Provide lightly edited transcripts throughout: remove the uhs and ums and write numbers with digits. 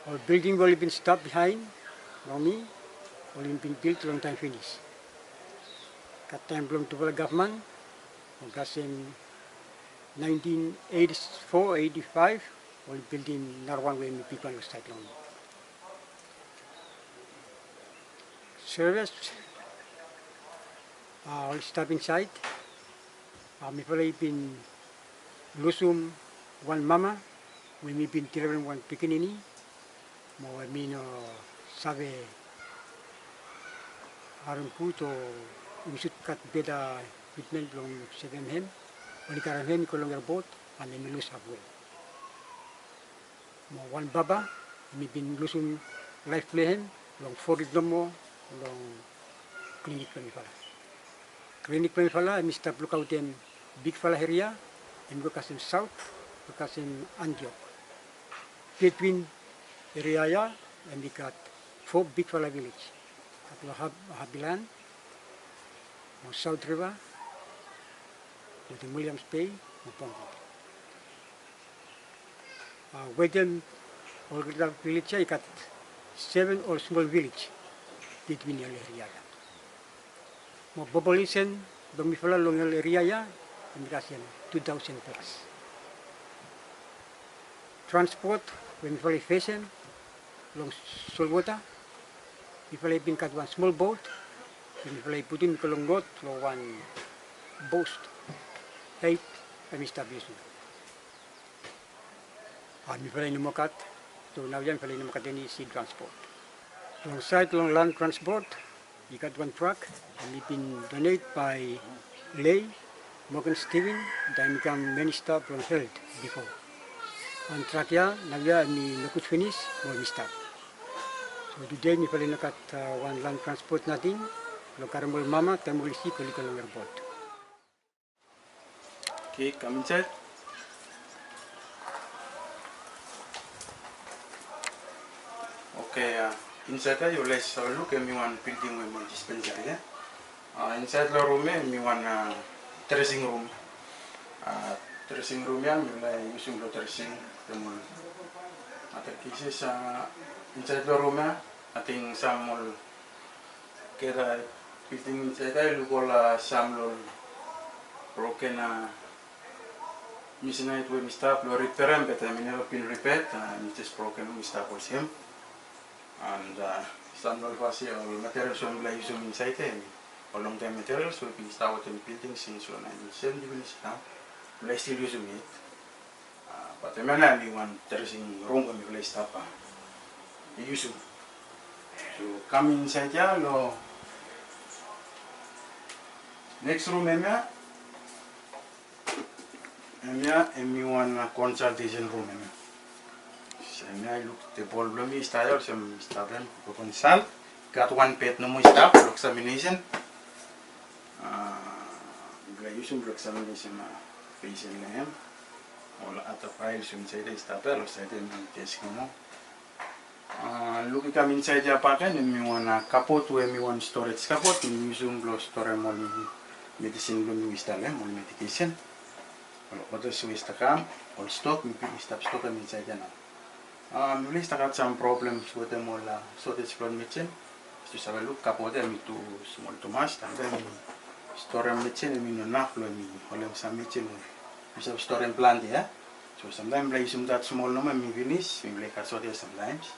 Our building will been stopped behind, me, will been built long time finish. Kat time belum tu government, gas in 1984-85, will building Narwan way people was start long. Service, all stop inside. Me pala been lusum one mama, we me been delivering one pikinini. Mo I no sabe harun puto usut kat beda treatment long 7 hem. When karam hem ko longer boat and me lose halfway. Mo one baba me been lusum life play hem long 40 domo long clinic kami pala. Clinic kami pala me stop look out them big fala area and go kasim south, go kasim Antioch. Between area and we got 4 big fala village. At Habilan, on South River, with the Williams Bay, and Pompo. Within all the village, I got 7 or small village between the area. More population, the Mifala long area, and got 2,000 plus. Transport, when we fashion, long Solwata, if I been cut one small boat, if I put in long boat, one boat, 8, and establishment. And if I no cut, so now I'm filling no cut any sea transport. Long side, long land transport, you got one truck, and it's been donated by Lay, Morgan Steven, then become many stop from held before. On track ya, now ya me no could finish, more we stop. So today me pala nakat one land transport natin, lo karamol mama, tamul si kuliko longer boat. Okay, come inside. Okay, inside you let's look at me one building with my dispensary. Inside the room, me one dressing room. Dressing room ya, me using the dressing. Other cases inside the room, I think some will get a building inside. I look all some broken missing it when we stop repair, but I never been repaired. It is broken. We stop with him, and some of us materials we use inside him. For long time materials we been started in building since 1970 now. We still using it. But the man only one dressing room when we play stuff. We use it. So come inside here. No. Next room, Emia. Emia one consultation room. So Emia look the problem is style. Some start them to consult. Got one pet no more staff for examination. We using for examination facing them. All other files inside the stapler or side in test mo. Look come inside the packet and me one kapot where me one storage kapot me using blow store mo medicine blow me install mo medication. All other so is the cam all stock me stop stock inside now. Me list got some problems with them all storage blow medicine. Just have a look kapot me to small to mass and then store medicine me no enough blow me all some medicine. We have storing plant here, so sometimes I use that small number me finish, we like a soda sometimes.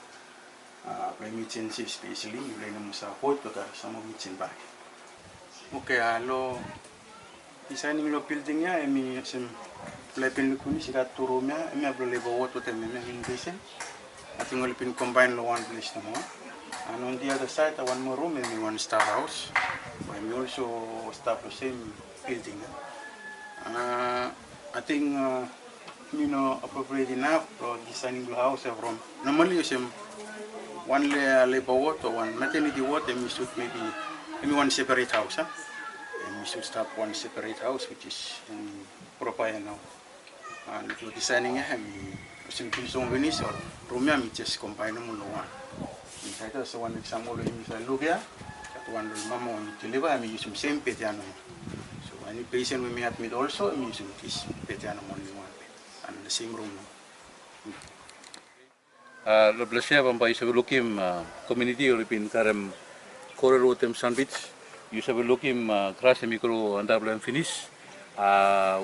Play medicine especially, we play no support because some of medicine back. Okay, hello. Designing lo building ya, me some play pen kuni sih kat turun ya, me ablo level water tem me innovation. I think we'll pin combine lo one place no more. And on the other side, one more room, and one staff house. We also staff the same building. I think appropriate enough for designing the house from normally use one labor ward or one maternity ward, and we should maybe one separate house, and we should start one separate house which is proper now. And for designing we simply some finish or room we just combine them all one. Inside us one example in look here, that one mama on deliver and we use some same piano. Any patient we may admit also, I'm using this bed only one bed and the same room. Lo belasnya bampai sabi lukim community olipin karem Coral Rotem Sun Beach. You sabi lukim keras mikro anda belum finish.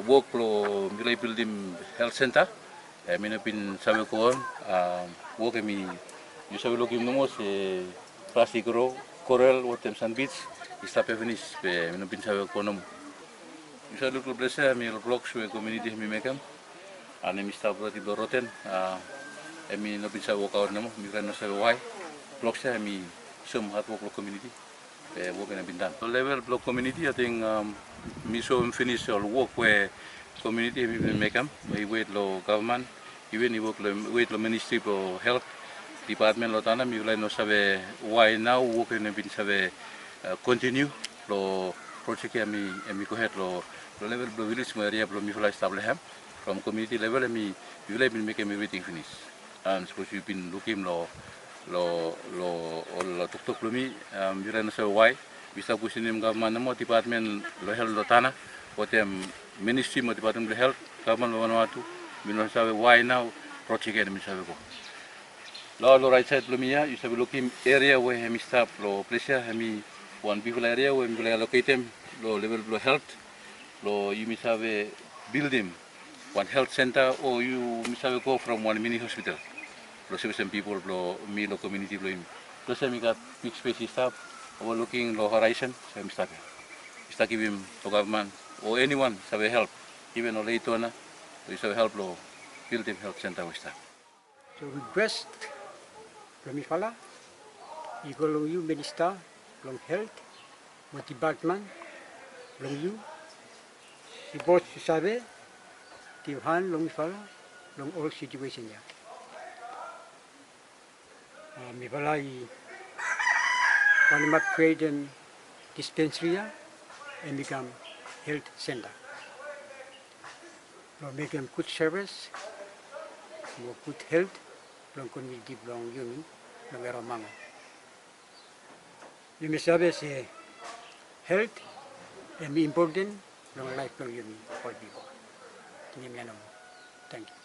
Work lo milai building health center. Mina pin sabi koon work mi you sabi lukim nomos keras mikro Coral Rotem Sun Beach. Istape finish pe mina pin sabi koon. You sabi lo belasnya mi blog suwe community mi mekam. Ane mi staff berarti Roten. Emi no bisa work out namo mi kan sa why block sa mi some hard work community work na bintan so level block community I think mi so finish all work where community mi make am we wait lo government even work lo wait lo ministry for health department lo tana mi lai no sabe why now work na bin sabe continue lo project mi ko het lo level lo village area lo mi fly establish from community level mi lai bin make everything finish. And suppose you've been looking lo tuk lumi bila nasa why bisa pusinim government mo department lo health lo tana potem ministry mo department lo health government lo wanatu bino sabe why now project ni sabe ko lo right side lumi ya you sabe looking area where hemi staff lo place hemi one people area where mi locate lo level lo health lo you mi sabe building one health center or you mi sabe go from one mini hospital. Plus some people lo me lo community lo plus I got big space staff overlooking lo horizon I'm stuck him to government or anyone sabe help even or later na to sabe help lo build him health center with staff. So request from Ifala, iko long you minister long health, mo department long you, si boss sabe, tiuhan long Ifala, long all situation ya. Mi balai Panimat Trade and Dispensary and become health center. We make them good service, good health, long community long yumi, long eramango. Yumi sabe se health and important long life long yumi for people. Thank you.